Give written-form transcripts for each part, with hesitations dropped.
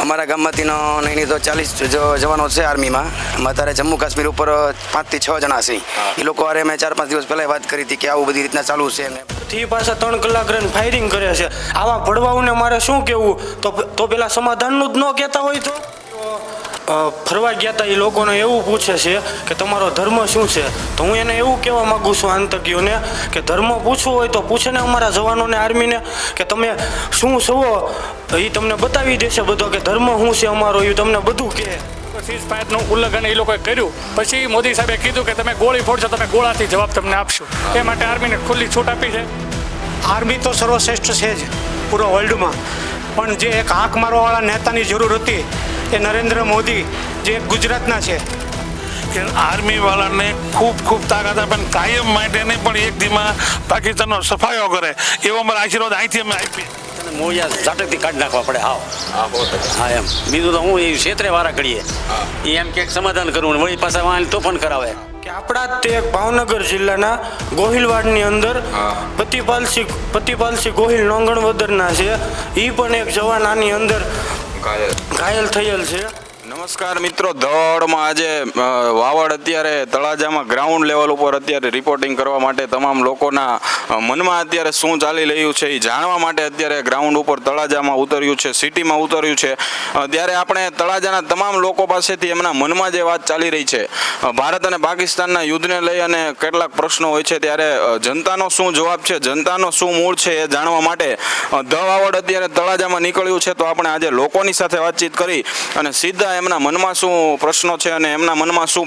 અમારા ગામમાંથી નહીં તો 40 જવાનો છે આર્મીમાં. અત્યારે જમ્મુ કાશ્મીર ઉપર 5 થી 6 જણા છે. એ લોકો અરે મેં 4-5 દિવસ પહેલાં વાત કરી હતી કે આવું બધી રીતના ચાલુ છે ને થી પાછા 3 કલાક રહીને ફાયરિંગ કરે છે. આવા ભડવાઓને મારે શું કહેવું? તો પેલા સમાધાનનું જ ન કહેતા હોય તો ફરવા ગયા હતા એ લોકોને એવું પૂછે છે કે તમારો ધર્મ શું છે? તો હું એને એવું કહેવા માગું છું આતંકીઓને કે ધર્મ પૂછવું હોય તો પૂછે ને અમારા જવાનોને, આર્મીને, કે તમે શું છો એ તમને બતાવી દેશે બધો, કે ધર્મ શું છે અમારો એ તમને બધું કહે. સીઝ ફાયરનું ઉલ્લંઘન એ લોકોએ કર્યું. પછી મોદી સાહેબે કીધું કે તમે ગોળી ફોડશો, તમે ગોળાથી જવાબ તમને આપશું. એ માટે આર્મીને ખુલ્લી છૂટ આપી છે. આર્મી તો સર્વશ્રેષ્ઠ છે જ પૂરા વર્લ્ડમાં, પણ જે એક હાંક મારવાવાળા નેતાની જરૂર હતી એ નરેન્દ્ર મોદી જે ગુજરાતના છે. કે આર્મી વાળાને ખૂબ તાકાત આપે, કાયમ માટે નહીં પણ એક દીમાં પાકિસ્તાનનો સફાયો કરે એવો અમારો આશીર્વાદ અહીંથી અમે આપીએ. મોયા ઝાટકથી કાઢી નાખવા પડે. હા એમ બીજું તો હું એ ક્ષેત્રે વારા કરીએ એ એમ ક્યાંક સમાધાન કરવું ને વળી પાછા વાંચ તોફાન કરાવે. કે આપણા તે ભાવનગર જિલ્લાના ગોહિલવાડની અંદર પતિપાલસિંહ ગોહિલ નોંગણવદરના છે. એ પણ એક જવાન આની અંદર ઘાયલ થયેલ છે. નમસ્કાર મિત્રો, દોડમાં આજે વાવડ અત્યારે તળાજામાં ગ્રાઉન્ડ લેવલ ઉપર અત્યારે રિપોર્ટિંગ કરવા માટે તમામ લોકોના મનમાં અત્યારે શું ચાલી રહ્યું છે એ જાણવા માટે અત્યારે ગ્રાઉન્ડ ઉપર તળાજામાં ઉતર્યું છે, સિટીમાં ઉતર્યું છે. ત્યારે આપણે તળાજાના તમામ લોકો પાસેથી એમના મનમાં જે વાત ચાલી રહી છે ભારત અને પાકિસ્તાનના યુદ્ધને લઈ અને કેટલાક પ્રશ્નો હોય છે, ત્યારે જનતાનો શું જવાબ છે, જનતાનો શું મૂળ છે એ જાણવા માટે ધ વાવડ અત્યારે તળાજામાં નીકળ્યું છે. તો આપણે આજે લોકોની સાથે વાતચીત કરી અને સીધા એમના મનમાં શું પ્રશ્નો છે અને એમના મનમાં શું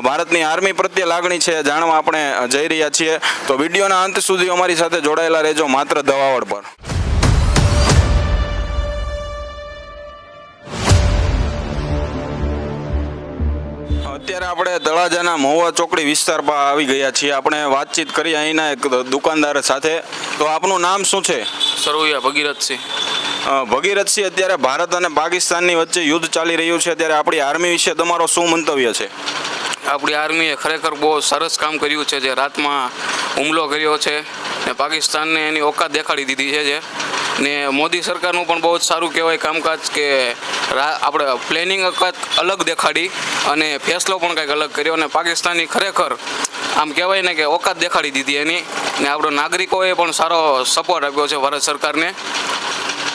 ભારતની આર્મી પ્રત્યે લાગણી છે જાણવા આપણે જઈ રહ્યા છીએ. તો વિડીયોના અંત સુધી અમારી સાથે જોડાયેલા રહેજો માત્ર ધ વાવડ પર. અત્યારે આપણે તળાજાના મહુવા ચોકડી વિસ્તાર પર આવી ગયા છીએ. આપણે વાતચીત કરી અહીંના એક દુકાનદાર સાથે. તો આપનું નામ શું છે? સરવૈયા ભગીરથસિંહ. ભગીરથસિંહ, અત્યારે ભારત અને પાકિસ્તાનની વચ્ચે યુદ્ધ ચાલી રહ્યું છે, ત્યારે આપણી આર્મી વિશે તમારો શું મંતવ્ય છે? આપણી આર્મીએ ખરેખર બહુ સરસ કામ કર્યું છે, જે રાતમાં હુમલો કર્યો છે ને પાકિસ્તાનને એની ઓકાત દેખાડી દીધી છે. જે ને મોદી સરકારનું પણ બહુ જ સારું કહેવાય કામકાજ, કે આપણે પ્લેનિંગ અલગ દેખાડી અને ફેસલો પણ કંઈક અલગ કર્યો, અને પાકિસ્તાનની ખરેખર આમ કહેવાય ને કે ઓકાત દેખાડી દીધી એની. ને આપણા નાગરિકોએ પણ સારો સપોર્ટ આપ્યો છે ભારત સરકારને.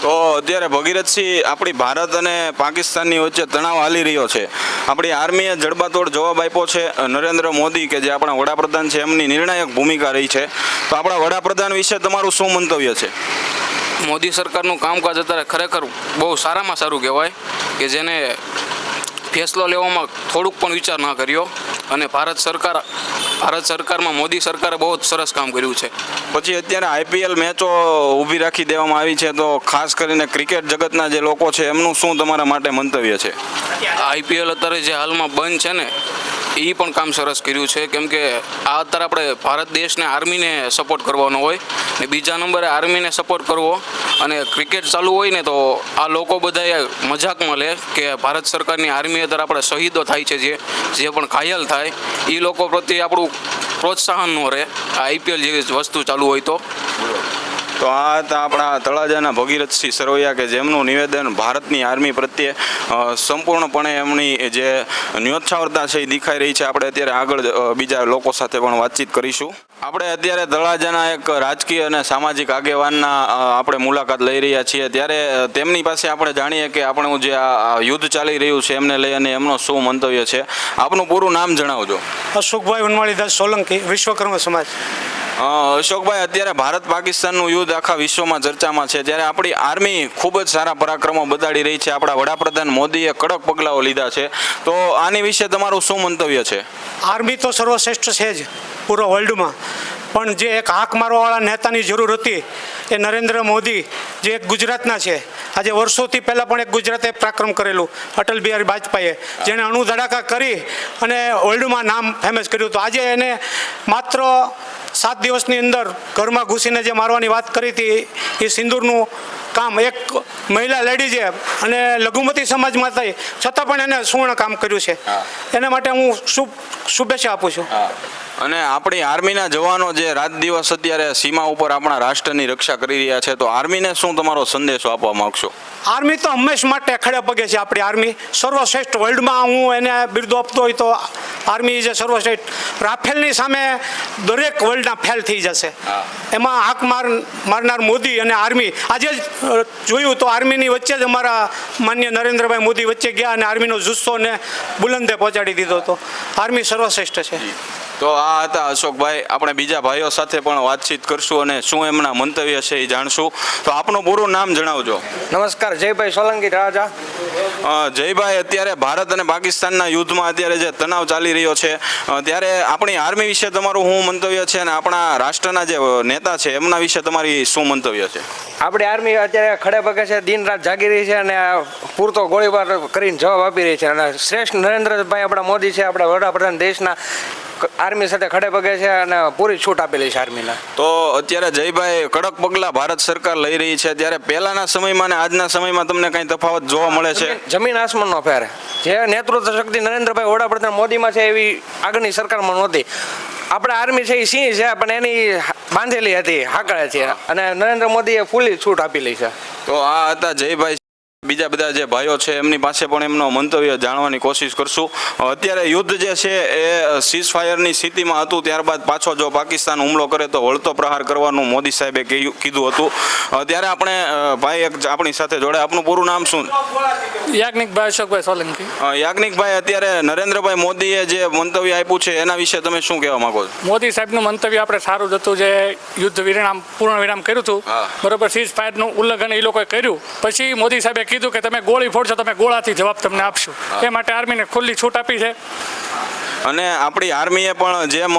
તો અત્યારે ભગીરથસિંહ, આપણી ભારત અને પાકિસ્તાનની વચ્ચે તણાવ હાલી રહ્યો છે. આપણી આર્મીએ જડબાતોડ જવાબ આપ્યો છે. નરેન્દ્ર મોદી કે જે આપણા વડાપ્રધાન છે એમની નિર્ણાયક ભૂમિકા રહી છે. તો આપણા વડાપ્રધાન વિશે તમારું શું મંતવ્ય છે? મોદી સરકારનું કામકાજ અત્યારે ખરેખર બહુ સારામાં સારું કહેવાય, કે જેને ફેસલો લેવામાં થોડુંક પણ વિચાર ના કર્યો, અને ભારત સરકારમાં મોદી સરકારે બહુ જ સરસ કામ કર્યું છે. પછી અત્યારે આઈપીએલ મેચો ઊભી રાખી દેવામાં આવી છે, તો ખાસ કરીને ક્રિકેટ જગતના જે લોકો છે એમનું શું તમારા માટે મંતવ્ય છે? આઈપીએલ અત્યારે જે હાલમાં બંધ છે ને એ પણ કામ સરસ કર્યું છે, કેમ કે આ અત્યારે આપણે ભારત દેશને આર્મીને સપોર્ટ કરવાનો હોય ને બીજા નંબરે આર્મીને સપોર્ટ કરવો, અને ક્રિકેટ ચાલુ હોય ને તો આ લોકો બધા મજાકમાં લે કે ભારત સરકારની આર્મી અત્યારે આપણે શહીદો થાય છે, જે પણ ઘાયલ થાય એ લોકો પ્રત્યે આપણું પ્રોત્સાહન ન રહે આઈપીએલ જેવી વસ્તુ ચાલુ હોય તો. તો આ હતા આપણા તળાજાના ભગીરથસિંહ સરવૈયા, કે જેમનું નિવેદન ભારતની આર્મી પ્રત્યે સંપૂર્ણપણે એમની જે ન્યોછાવરતા છે એ દેખાઈ રહી છે. આપણે અત્યારે આગળ બીજા લોકો સાથે પણ વાતચીત કરીશું. આપણે અત્યારે તળાજાના એક રાજકીય અને સામાજિક આગેવાનના આપણે મુલાકાત લઈ રહ્યા છીએ, ત્યારે તેમની પાસે આપણે જાણીએ કે આપણું જે આ યુદ્ધ ચાલી રહ્યું છે એમને લઈ અને એમનો શું મંતવ્ય છે. આપનું પૂરું નામ જણાવજો. અશોકભાઈ વનવાળીદાસ સોલંકી, વિશ્વકર્મા સમાજ. અશોકભાઈ, અત્યારે ભારત પાકિસ્તાનનું યુદ્ધ આખા વિશ્વમાં ચર્ચામાં છે, ત્યારે આપણી આર્મી ખૂબ જ સારા પરાક્રમો બતાડી રહી છે. આપણા વડાપ્રધાન મોદીએ કડક પગલાઓ લીધા છે, તો આની વિશે તમારું શું મંતવ્ય છે? આર્મી તો સર્વશ્રેષ્ઠ છે જ પૂરા વર્લ્ડમાં, પણ જે એક હાંક મારવાવાળા નેતાની જરૂર હતી એ નરેન્દ્ર મોદી જે એક ગુજરાતના છે. આજે વર્ષોથી પહેલાં પણ એક ગુજરાતે પરાક્રમ કરેલું અટલ બિહારી વાજપેયીએ, જેણે અણુ ધડાકા કરી અને વર્લ્ડમાં નામ ફેમસ કર્યું. તો આજે એને માત્ર 7 દિવસની અંદર ઘરમાં ઘૂસીને જે મારવાની વાત કરી હતી એ સિંદૂરનું કામ એક મહિલા લેડી છે અને લઘુમતી સમાજમાં થઈ છતાં પણ એને સુવર્ણ કામ કર્યું છે. એના માટે હું શુભેચ્છા આપું છું. અને આપણી આર્મીના જવાનો જે રાત દિવસ અત્યારે સીમા ઉપર આપણા રાષ્ટ્રની રક્ષા કરી રહ્યા છે તો આર્મીને શું તમારો સંદેશો આપવા માંગશો? આર્મી તો હંમેશ માટે ખડે પગે છે. આપણી આર્મી સર્વશ્રેષ્ઠ, વર્લ્ડમાં હું એને બિરુદ આપતો હોય તો આર્મી જે સર્વશ્રેષ્ઠ. રાફેલની સામે દરેક વર્લ્ડના ફેલ થઈ જશે. એમાં હાક મારનાર મોદી અને આર્મી. આજે જ જોયું તો આર્મીની વચ્ચે જ અમારા માન્ય નરેન્દ્રભાઈ મોદી વચ્ચે ગયા અને આર્મીનો જુસ્સો ને બુલંદે પહોંચાડી દીધો હતો. આર્મી સર્વશ્રેષ્ઠ છે. તો આ હતા અશોકભાઈ. આપણે બીજા ભાઈઓ સાથે પણ વાતચીત કરશું અને શું એમના મંતવ્ય છે એ જાણશું. તો આપનું પૂરું નામ જણાવજો. નમસ્કાર, જયભાઈ સોલંકી રાજા. જયભાઈ, અત્યારે ભારત અને પાકિસ્તાનના યુદ્ધમાં અત્યારે જે તણાવ ચાલી રહ્યો છે ત્યારે આપણી આર્મી વિશે તમારું શું મંતવ્ય છે અને આપણા રાષ્ટ્રના જે નેતા છે એમના વિશે તમારી શું મંતવ્ય છે? આપણી આર્મી અત્યારે ખડે પગે છે, દિન રાત જાગી રહી છે અને પૂરતો ગોળીબાર કરીને જવાબ આપી રહી છે. અને શ્રેષ્ઠ નરેન્દ્રભાઈ આપણા મોદી છે, આપણા વડાપ્રધાન દેશના, આર્મી સાથે ખડે પગે છે અને પૂરી છૂટ આપેલી છે આર્મીને. તો અત્યારે જયભાઈ કડક પગલાં ભારત સરકાર લઈ રહી છે ત્યારે પહેલાના સમયમાં અને આજના સમયમાં તમને કઈ તફાવત જોવા મળે છે? જમીન આસમાનનો ફેર. જે નેતૃત્વ શક્તિ નરેન્દ્રભાઈ વડાપ્રધાન મોદીમાં છે એવી આગળની સરકારમાં નહોતી. આપણે આર્મી છે એ સિંહ છે પણ એની બાંધેલી હતી, હાકળે છે, અને નરેન્દ્ર મોદીએ ફૂલી છૂટ આપેલી છે. તો આ હતા જયભાઈ. બીજા બધા જે ભાઈઓ છે એમની પાસે પણ એમનો મંતવ્ય જાણવાની કોશિશ કરશું. અત્યારે યુદ્ધ જે છે એ સીઝ ફાયરની સ્થિતિમાં હતું, ત્યારબાદ પાછો જો પાકિસ્તાન હુમલો કરે તો વળતો પ્રહાર કરવાનું મોદી સાહેબે કીધું હતું. ત્યારે આપણે ભાઈ એક આપણી સાથે જોડે. આપનું પૂરું નામ શું? યાજ્ઞિકભાઈ અશોકભાઈ સોલંકી. યાજ્ઞિકભાઈ, અત્યારે નરેન્દ્રભાઈ મોદીએ જે મંતવ્ય આપ્યું છે એના વિશે તમે શું કહેવા માંગો છો? મોદી સાહેબનું મંતવ્ય આપણે સારું જ હતું. જે યુદ્ધ પૂર્ણ વિરામ કર્યું હતું, બરોબર, સીઝ ફાયરનું ઉલ્લંઘન એ લોકોએ કર્યું. પછી મોદી સાહેબે કીધું કે તમે ગોળી ફોડશો, તમે ગોળાથી જવાબ તમને આપશું. એ માટે આર્મીને ખુલ્લી છૂટ આપી છે. અને આપણી આર્મીએ પણ જેમ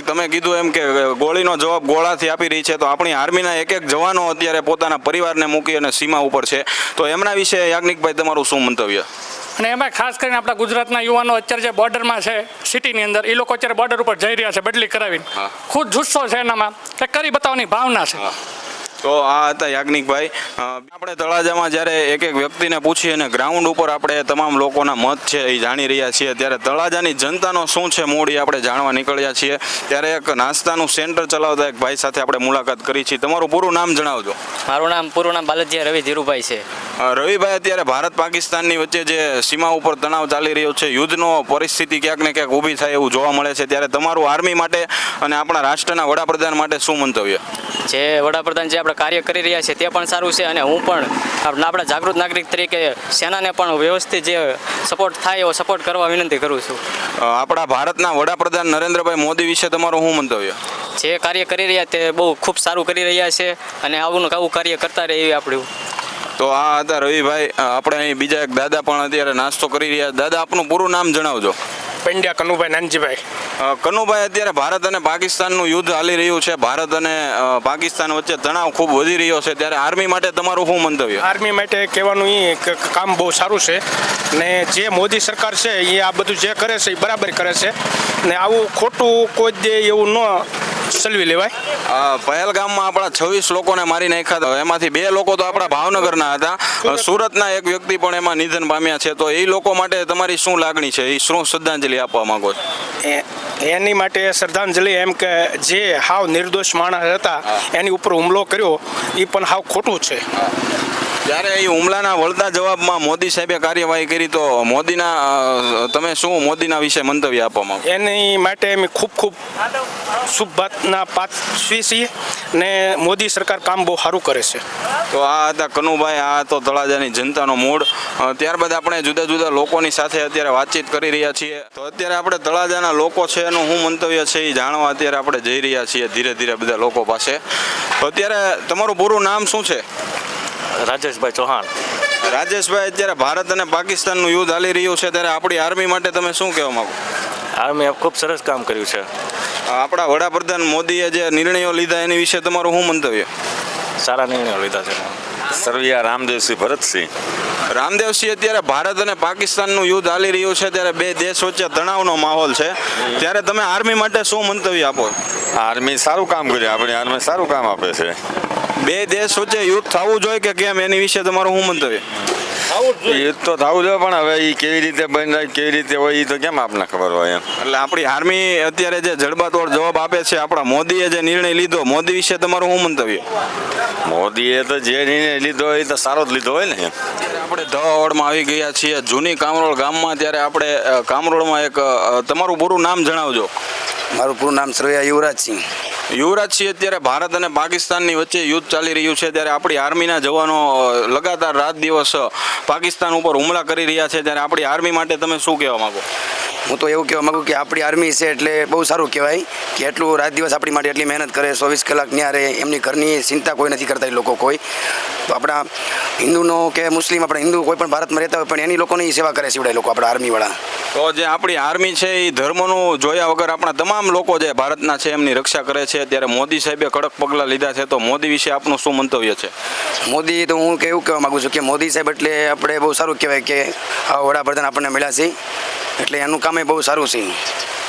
તમે કીધું એમ કે ગોળીનો જવાબ ગોળાથી આપી રહી છે, તો આપણી આર્મીના એક એક જવાનો અત્યારે પોતાના પરિવારને મૂકી અને સીમા ઉપર છે. તો એમના વિશે યાજ્ઞિકભાઈ તમારું શું મંતવ્ય? અને એમાં ખાસ કરીને આપણા ગુજરાતના યુવાનો અત્યારે જે બોર્ડરમાં છે સિટીની અંદર, એ લોકો અત્યારે બોર્ડર ઉપર જઈ રહ્યા છે બદલી કરાવીને. ખુદ જુસ્સો છે એનામાં કે કરી બતાવવાની ભાવના છે. તો આ હતા યાજ્ઞિકભાઈ. આપણે તળાજામાં જ્યારે એક એક વ્યક્તિને પૂછી અને ગ્રાઉન્ડ ઉપર આપણે તમામ લોકોના મત છે એ જાણી રહ્યા છીએ. ત્યારે તળાજાની જનતાનો શું છે મૂડ એ આપણે જાણવા નીકળ્યા છીએ. ત્યારે એક નાસ્તાનું સેન્ટર ચલાવતા એક ભાઈ સાથે આપણે મુલાકાત કરી છે. તમારું પૂરું નામ જણાવજો. મારું પૂરું નામ બાલજીયા રવિ ધીરુભાઈ છે. રવિભાઈ, અત્યારે ભારત પાકિસ્તાનની વચ્ચે જે સીમા ઉપર તણાવ ચાલી રહ્યો છે, યુદ્ધનો પરિસ્થિતિ ક્યાંક ને ક્યાંક ઊભી થાય એવું જોવા મળે છે, ત્યારે તમારું આર્મી માટે અને આપણા રાષ્ટ્રના વડાપ્રધાન માટે શું મંતવ્ય? જે વડાપ્રધાન જે આપણે કાર્ય કરી રહ્યા છે તે પણ સારું છે અને હું પણ આપણા જાગૃત નાગરિક તરીકે સેનાને પણ વ્યવસ્થિત જે સપોર્ટ થાય એવો સપોર્ટ કરવા વિનંતી કરું છું. આપણા ભારતના વડાપ્રધાન નરેન્દ્રભાઈ મોદી વિશે તમારું શું મંતવ્ય? જે કાર્ય કરી રહ્યા તે બહુ ખૂબ સારું કરી રહ્યા છે અને આવું કાર્ય કરતા રહે એવી આપણું. તો આ હતા રવિભાઈ. આપણે અહીં બીજા એક દાદા પણ અત્યારે નાસ્તો કરી રહ્યા. દાદા, આપનું પૂરું નામ જણાવજો. પંડ્યા કનુભાઈ નાનજીભાઈ. કનુભાઈ, અત્યારે ભારત અને પાકિસ્તાનનું યુદ્ધ હાલી રહ્યું છે. ભારત અને પાકિસ્તાન વચ્ચે તણાવ ખૂબ વધી રહ્યો છે, ત્યારે આર્મી માટે તમારું શું મંતવ્ય? આર્મી માટે કહેવાનું એ કે કામ બહુ સારું છે ને જે મોદી સરકાર છે એ આ બધું જે કરે છે એ બરાબર કરે છે ને આવું ખોટું કોઈ દે એવું ન સલવી લેવાય. પહેલગામમાં આપણા 26 લોકોને મારી નાખ્યા હતા. એમાંથી 2 લોકો તો આપણા ભાવનગરના હતા. સુરતના એક વ્યક્તિ પણ એમાં નિધન પામ્યા છે. તો એ લોકો માટે તમારી શું લાગણી છે? એ શું શ્રદ્ધાંજલિ આપવા માંગો છો? એની માટે શ્રદ્ધાંજલિ એમ કે જે હાવ નિર્દોષ માણસ હતા એની ઉપર હુમલો કર્યો એ પણ હાવ ખોટું છે. જ્યારે એ હુમલાના વળતા જવાબમાં મોદી સાહેબે કાર્યવાહી કરી, તો મોદીના તમે શું મોદીના વિશે મંતવ્ય આપવા માંગો? એની માટે અમે ખૂબ ખૂબ શુભભાવના પાઠવી છીએ ને મોદી સરકાર કામ બહુ સારું કરે છે. તો આ હતા કનુભાઈ. આ તો તળાજાની જનતાનો મૂડ. ત્યારબાદ આપણે જુદા જુદા લોકોની સાથે અત્યારે વાતચીત કરી રહ્યા છીએ. તો અત્યારે આપણે તળાજાના લોકો છે એનું શું મંતવ્ય છે એ જાણવા અત્યારે આપણે જઈ રહ્યા છીએ ધીરે ધીરે બધા લોકો પાસે. તો અત્યારે તમારું પૂરું નામ શું છે? રાજેશભાઈ ચૌહાણ. રાજેશભાઈ, અત્યારે ભારત અને પાકિસ્તાનનું યુદ્ધ હાલી રહ્યું છે, ત્યારે આપણી આર્મી માટે તમે શું કહેવા માંગો? આર્મીએ ખૂબ સરસ કામ કર્યું છે. આપણા વડાપ્રધાન મોદીએ જે નિર્ણયો લીધા એની વિશે તમારું શું મંતવ્ય? સારા નિર્ણયો લીધા છે. સરવૈયા રામદેવસિંહ ભરતસિંહ. રામદેવસિંહ, અત્યારે ભારત અને પાકિસ્તાનનું યુદ્ધ હાલી રહ્યું છે, ત્યારે 2 દેશ વચ્ચે તણાવનો માહોલ છે, ત્યારે તમે આર્મી માટે શું મંતવ્ય આપો? આર્મી સારું કામ કર્યું. આપણી આર્મી સારું કામ આપે છે. 2 દેશ વચ્ચે યુદ્ધ થવું જોઈએ કે કેમ, એની વિશે તમારું શું મંતવ્ય? એ તો થવું જોઈએ પણ હવે એ કેવી રીતે બની જાય કેવી રીતે હોય એ તો કેમ આપને ખબર હોય એમ. એટલે આપણી આર્મી અત્યારે જે જડબાતોડ જવાબ આપે છે, આપણા મોદીએ જે નિર્ણય લીધો, મોદી વિશે તમારું શું મંતવ્ય? મોદીએ તો જે નિર્ણય લીધો હોય એ તો સારો જ લીધો હોય ને. આપણે ધવાવડમાં આવી ગયા છીએ, જૂની કામરોળ ગામમાં. ત્યારે આપણે કામરોળમાં એક તમારું પૂરું નામ જણાવજો. મારું પૂરું નામ સરવૈયા યુવરાજસિંહ. યુવરાજસિંહ, અત્યારે ભારત અને પાકિસ્તાનની વચ્ચે યુદ્ધ ચાલી રહ્યું છે, ત્યારે આપણી આર્મીના જવાનો લગાતાર રાત દિવસ પાકિસ્તાન ઉપર હુમલા કરી રહ્યા છે, ત્યારે આપણી આર્મી માટે તમે શું કહેવા માંગો? હું તો એવું કહેવા માગું કે આપણી આર્મી છે એટલે બહુ સારું કહેવાય કે એટલું રાત દિવસ આપણી માટે એટલી મહેનત કરે, 24 કલાક ન્યા રહે, એમની ઘરની ચિંતા કોઈ નથી કરતા એ લોકો કોઈ. તો આપણા હિન્દુનો કે મુસ્લિમ, આપણા હિન્દુ કોઈ પણ ભારતમાં રહેતા હોય પણ એની લોકોની સેવા કરે છે એ લોકો, આપણા આર્મીવાળા. તો જે આપણી આર્મી છે એ ધર્મનું જોયા વગર આપણા તમામ લોકો જે ભારતના છે એમની રક્ષા કરે છે. ત્યારે મોદી સાહેબે કડક પગલાં લીધા છે, તો મોદી વિશે આપનું શું મંતવ્ય છે? મોદી તો હું એવું કહેવા માગું છું કે મોદી સાહેબ એટલે આપણે બહુ સારું કહેવાય કે આ વડાપ્રધાન આપણને મળ્યા છે એટલે એનું કામ એ બહુ સારું છે.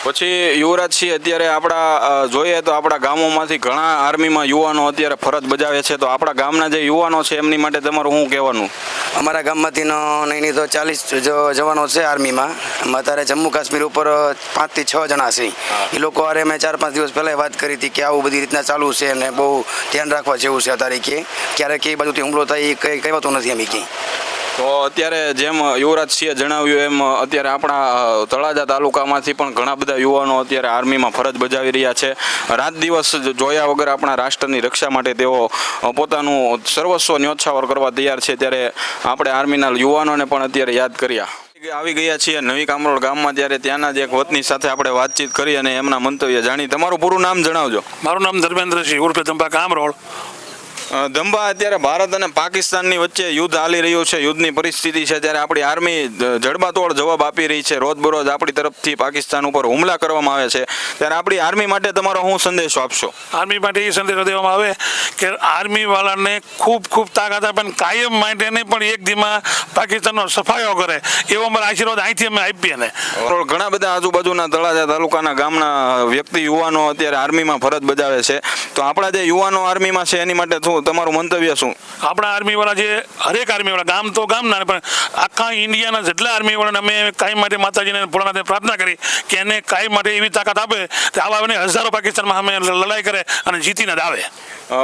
પછી યુવરાજસિંહ, અત્યારે આપણા જોઈએ તો આપણા ગામોમાંથી ઘણા આર્મીમાં યુવાનો અત્યારે ફરજ બજાવે છે, તો આપણા ગામના જે યુવાનો છે એમની માટે તમારું શું કહેવાનું? અમારા ગામમાંથી નહીં તો 40 જવાનો છે આર્મીમાં. અત્યારે જમ્મુ કાશ્મીર ઉપર 5 થી 6 જણા છે. એ લોકો અરે મેં 4-5 દિવસ પહેલાં વાત કરી હતી કે આવું બધી રીતના ચાલુ છે અને બહુ ધ્યાન રાખવા જેવું છે અત્યારે, કે ક્યારેક એ બાજુથી હુમલો થાય એ કંઈ કહેવાતું નથી અમે કંઈ. તો અત્યારે જેમ યુવરાજસિંહે જણાવ્યું એમ અત્યારે આપણા તળાજા તાલુકામાંથી પણ ઘણા બધા યુવાનો અત્યારે આર્મીમાં ફરજ બજાવી રહ્યા છે. રાત દિવસ જોયા વગર આપણા રાષ્ટ્રની રક્ષા માટે તેઓ પોતાનું સર્વસ્વ ન્યોછાવર કરવા તૈયાર છે. ત્યારે આપણે આર્મીના યુવાનોને પણ અત્યારે યાદ કર્યા. આવી ગયા છીએ નવી કામરોળ ગામમાં, ત્યારે ત્યાંના જ એક વતની સાથે આપણે વાતચીત કરી અને એમના મંતવ્ય જાણી. તમારું પૂરું નામ જણાવજો. મારું નામ ધર્મેન્દ્રસિંહ ઉર્ફે ધંબા કામરોળ. ધંબા, અત્યારે ભારત અને પાકિસ્તાનની વચ્ચે યુદ્ધ હાલી રહ્યું છે, યુદ્ધની પરિસ્થિતિ છે, ત્યારે આપણી આર્મી જડબાતોડ જવાબ આપી રહી છે. રોજબરોજ આપણી તરફથી પાકિસ્તાન ઉપર હુમલા કરવામાં આવે છે, ત્યારે આપણી આર્મી માટે તમારો શું સંદેશો આપશો? આર્મી માટે એ સંદેશો દેવામાં આવે કે આર્મી વાળાને ખૂબ ખૂબ તાકાત આપે, કાયમ માટે નહીં પણ એક દીમાં પાકિસ્તાનનો સફાયો કરે એવો અમારો આશીર્વાદ અહીંથી અમે આપીએ ને. ઘણા બધા આજુબાજુના તળાજા તાલુકાના ગામના વ્યક્તિ યુવાનો અત્યારે આર્મીમાં ફરજ બજાવે છે, તો આપણા જે યુવાનો આર્મીમાં છે એની માટે તમારું મંતવ્ય શું? આપણા આર્મી વાળા જે હરેક આર્મી વાળા ગામ તો ગામના પણ આખા ઇન્ડિયાના જેટલા આર્મી વાળાને અમે કાયમ માટે માતાજીને ભોળાનાથને પ્રાર્થના કરી કે એને કાયમ માટે એવી તાકાત આપે કે આવા હજારો પાકિસ્તાનમાં અમે લડાઈ કરે અને જીતીને જ આવે.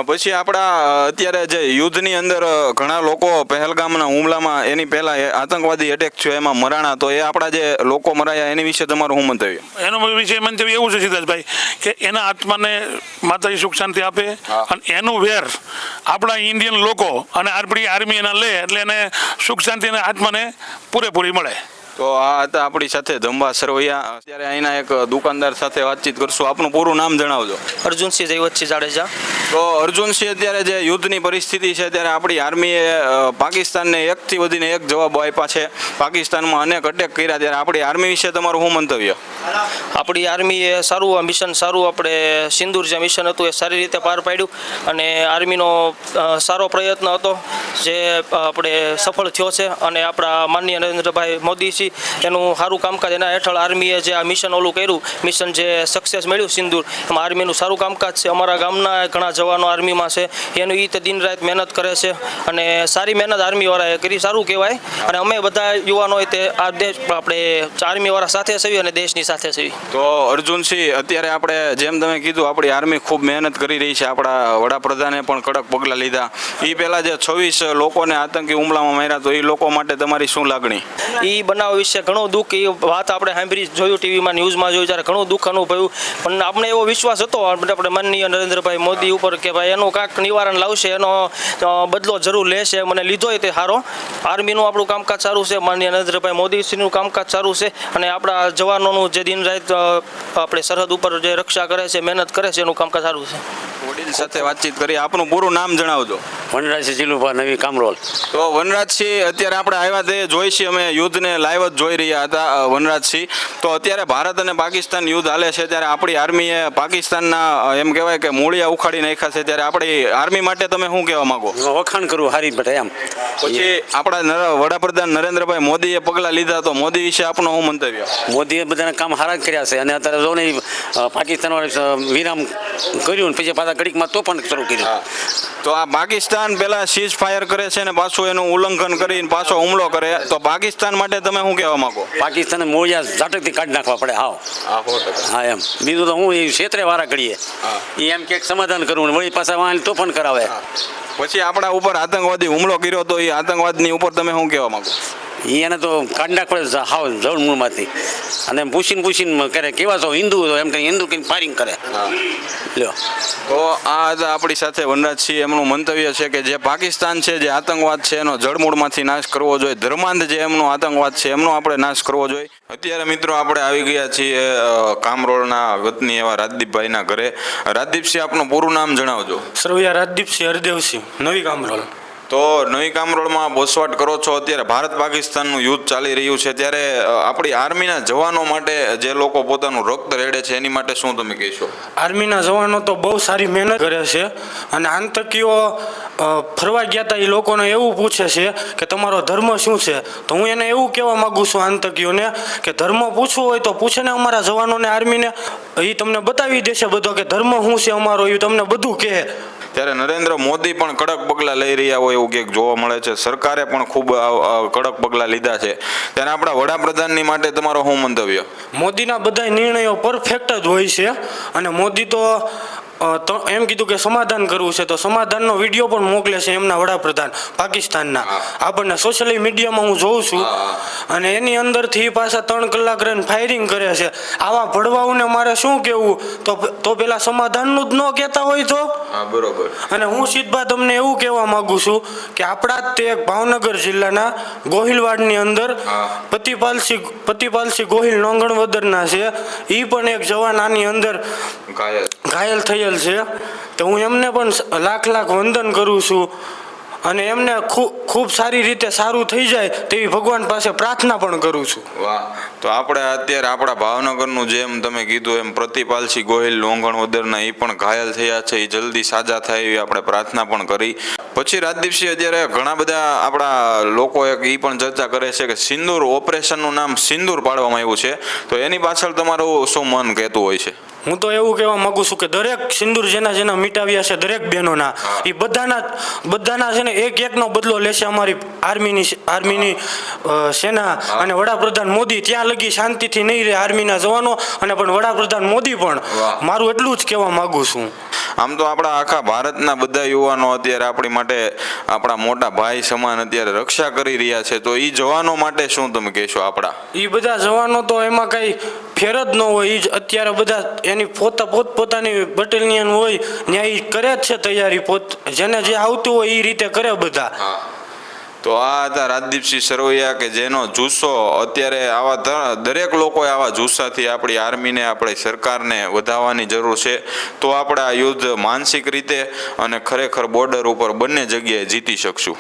પછી આપણા અત્યારે જે યુદ્ધની અંદર ઘણા લોકો પહેલગામના હુમલામાં એની પહેલા આતંકવાદી એટેક થયો એમાં મરાણા, તો એ આપણા જે લોકો મરાયા એની વિશે તમારું શું મંતવ્ય? એનું વિશે મંતવ્ય એવું છે સિદ્ધાર્થભાઈ કે એના આત્માને માતાજી સુખ શાંતિ આપે અને એનું વેર આપણા ઇન્ડિયન લોકો અને આપણી આર્મી એના લે એટલે એને સુખ શાંતિ અને આત્માને પૂરેપૂરી મળે. તો આ હતા આપણી સાથે ધંબા સરવૈયા. અત્યારે અહીંના એક દુકાનદાર સાથે વાતચીત કરશું. આપનું પૂરું નામ જણાવજો. અર્જુનસિંહ જયવતસિંહ જાડેજા. તો અર્જુનસિંહ, અત્યારે જે યુદ્ધની પરિસ્થિતિ છે ત્યારે આપણી આર્મીએ પાકિસ્તાનને એકથી વધીને એક જવાબો આપ્યા છે, પાકિસ્તાનમાં અનેક અટેક કર્યા, ત્યારે આપણી આર્મી વિશે તમારું શું મંતવ્ય? આપણી આર્મીએ સારું આ મિશન સારું આપણે સિંદૂર જે મિશન હતું એ સારી રીતે પાર પાડ્યું અને આર્મીનો સારો પ્રયત્ન હતો જે આપણે સફળ થયો છે અને આપણા માનનીય નરેન્દ્રભાઈ મોદીજી એનું સારું કામકાજ એના હેઠળ આર્મીએ જે આ મિશન ઓલું કર્યું, મિશન જે સક્સેસ મળ્યું સિંદૂર, એમાં આર્મીનું સારું કામકાજ છે. અમારા ગામના ઘણા જવાનો આર્મીમાં છે, એનું એ દિન રાત મહેનત કરે છે અને સારી મહેનત આર્મીવાળાએ કરી, સારું કહેવાય. અને અમે બધા યુવાનોએ તે આ દેશ આપણે આર્મીવાળા સાથે છીએ અને દેશની સાથે છીએ. તો અર્જુનસિંહ, અત્યારે આપણે જેમ તમે કીધું આપણી આર્મી ખૂબ મહેનત કરી રહી છે, આપણા વડાપ્રધાને પણ કડક પગલાં લીધા. એ પહેલાં જે 26 લોકોને આતંકી હુમલામાં માર્યા, તો એ લોકો માટે તમારી શું લાગણી? એ બનાવ વિશે ઘણું દુઃખ, એ વાત આપણે સાંભળી જોયું, ટીવીમાં ન્યૂઝમાં જોયું, ત્યારે ઘણું દુઃખ અનુભવ્યું. પણ આપણે એવો વિશ્વાસ હતો આપણે માનનીય નરેન્દ્રભાઈ મોદી ઉપર કે ભાઈ એનું કાંઈક નિવારણ લાવશે, એનો બદલો જરૂર લેશે. મને લીધો તે સારો. આર્મીનું આપણું કામકાજ સારું છે, માનનીય નરેન્દ્રભાઈ મોદીશ્રીનું કામકાજ સારું છે અને આપણા જવાનોનું જે દિન રાત આપણે સરહદ ઉપર જે રક્ષા કરે છે, મહેનત કરે છે, એનું કામકાજ સારું છે. વડીલ સાથે વાતચીત કરી. આપનું પૂરું નામ જણાવજો. વનરાજસિંહ જીલુભા, નવી કામરોલ. તો વનરાજસિંહ, અત્યારે આપણે આવ્યા તે જોઈ છીએ અમે યુદ્ધને લાઈવ જ જોઈ રહ્યા હતા. વનરાજસિંહ, તો અત્યારે ભારત અને પાકિસ્તાન યુદ્ધ હાલે છે, ત્યારે આપણી આર્મીએ પાકિસ્તાનના એમ કહેવાય કે મૂળિયા ઉખાડી નાખ્યા છે, ત્યારે આપણી આર્મી માટે તમે શું કહેવા માંગો? વખાણ કરવું હારી બેટા એમ. પછી આપણા વડાપ્રધાન નરેન્દ્રભાઈ મોદીએ પગલાં લીધા, તો મોદી વિશે આપનું શું મંતવ્ય? મોદીએ બધાના કામ સારા જ કર્યા છે અને અત્યારે જો ને પાકિસ્તાન વિરામ કર્યું ને પછી પાછા ઘડીકમાં તોફાન શરૂ કર્યું. તો આ પાકિસ્તાન પાકિસ્તાન પહેલા સીઝ ફાયર કરે છે ને પાછું એનું ઉલ્લંઘન કરીને પાછો હુમલો કરે, તો પાકિસ્તાન માટે તમે શું કહેવા માંગો? પાકિસ્તાને મોડિયા ઝાટકથી કાઢી નાખવા પડે હાવ. હા એમ બીજું તો હું એ ક્ષેત્રે વારા કરીએ એ એમ કે સમાધાન કરવું ને વળી પાછા વાંચી તોફાન કરાવે. પછી આપણા ઉપર આતંકવાદી હુમલો કર્યો તો એ આતંકવાદની ઉપર તમે શું કહેવા માંગો? એને તો કાઢી નાખવા હાવ જળ મૂળમાંથી. અને પૂછીને કરે કેવા છો હિન્દુ તો એમ કંઈ હિન્દુ કંઈક ફાયરિંગ કરે. લ્યો તો આ હતા આપણી સાથે વનરાજસિંહ. એમનું મંતવ્ય છે કે જે પાકિસ્તાન છે, જે આતંકવાદ છે એનો જળમૂળમાંથી નાશ કરવો જોઈએ. ધર્માંધ જે એમનો આતંકવાદ છે એમનો આપણે નાશ કરવો જોઈએ. અત્યારે મિત્રો આપણે આવી ગયા છીએ કામરોળના વતની એવા રાજદીપભાઈના ઘરે. રાજદીપસિંહ, આપનું પૂરું નામ જણાવજો. સરવૈયા રાજદીપસિંહ હરદેવસિંહ, નવી કામરોળ. તો નવી કામરોળમાં બોસવાટ કરો છો. અત્યારે ભારત પાકિસ્તાનનું યુદ્ધ ચાલી રહ્યું છે, ત્યારે આપણી આર્મીના જવાનો માટે જે લોકો પોતાનું રક્ત રેડે છે એની માટે શું તમે કહેશો? આર્મીના જવાનો તો બહુ સારી મહેનત કરે છે અને આતંકીઓ ફરવા ગયા હતા એ લોકોને એવું પૂછે છે કે તમારો ધર્મ શું છે, તો હું એને એવું કહેવા માગું છું આતંકીઓને કે ધર્મ પૂછવું હોય તો પૂછે ને અમારા જવાનોને, આર્મીને. એ તમને બતાવી દેશે બધો કે ધર્મ શું છે અમારો, એ તમને બધું કહે. ત્યારે નરેન્દ્ર મોદી પણ કડક પગલાં લઈ રહ્યા હોય એવું કંઈક જોવા મળે છે. સરકારે પણ ખૂબ કડક પગલાં લીધા છે. ત્યારે આપણા વડાપ્રધાનની માટે તમારો શું મંતવ્ય? મોદીના બધા નિર્ણયો પરફેક્ટ જ હોય છે અને મોદી તો એમ કીધું કે સમાધાન કરવું છે તો સમાધાનનો વિડીયો પણ મોકલે છે એમના વડાપ્રધાન પાકિસ્તાનના. આપણને સોશિયલ મીડિયામાં હું જોઉં છું અને એની અંદરથી પાછા 3 કલાક રહીને ફાયરિંગ કરે છે. આવા ભડવાઓને મારે શું કહેવું? તો પેલા સમાધાનનું જ ન કહેતા હોય તો. બરોબર. અને હું સીધા તમને એવું કહેવા માંગુ છું કે આપણા જ તે ભાવનગર જિલ્લાના ગોહિલવાડની અંદર પતિપાલસિંહ ગોહિલ નોંગણવદરના છે. એ પણ એક જવાન આની અંદર ઘાયલ થયેલ છે. તો હું એમને પણ લાખ વંદન કરું છું અને એમને ખૂબ સારી રીતે સારું થઈ જાય તેવી ભગવાન પાસે પ્રાર્થના પણ કરું છું. વાહ. તો આપણે અત્યારે આપણા ભાવનગરનું જેમ તમે કીધું એમ પ્રતિપાલસિંહ ગોહિલ લોંગણવદરના એ પણ ઘાયલ થયા છે, એ જલ્દી સાજા થાય એવી આપણે પ્રાર્થના પણ કરી. પછી રાજદીપસિંહ, અત્યારે ઘણા બધા આપણા લોકો એ પણ ચર્ચા કરે છે કે સિંદૂર ઓપરેશનનું નામ સિંદૂર પાડવામાં આવ્યું છે, તો એની પાછળ તમારું શું મન કહેતું હોય છે? હું તો એવું કહેવા માંગુ છું કે દરેક સિંદૂર જેના મિટાવ્યા છે દરેક બહેનોના, એ બધાના છે ને એકનો બદલો લેશે અમારી આર્મીની સેના અને વડાપ્રધાન મોદી. ત્યાં લગી શાંતિથી નહીં રહે આર્મીના જવાનો અને પણ વડાપ્રધાન મોદી પણ. મારું એટલું જ કહેવા માંગુ છું. આમ તો આપણા આખા ભારતના બધા યુવાનો અત્યારે આપણી માટે આપણા મોટા ભાઈ સમાન અત્યારે રક્ષા કરી રહ્યા છે, તો એ જવાનો માટે શું તમે કહેશો? આપણા એ બધા જવાનો તો એમાં કઈ ફેર જ ન હોય. એ જ અત્યારે બધા એની પોતપોતાની બટાલિયન હોય ત્યાં એ કરે જ છે તૈયારી, જેને જે આવતું હોય એ રીતે કરે બધા. તો આ હતા રાજદીપસિંહ સરવૈયા કે જેનો જુસ્સો અત્યારે આવા દરેક લોકોએ આવા જુસ્સાથી આપણી આર્મીને, આપણી સરકારને વધારવાની જરૂર છે. તો આપણે આ યુદ્ધ માનસિક રીતે અને ખરેખર બોર્ડર ઉપર બંને જગ્યાએ જીતી શકશું.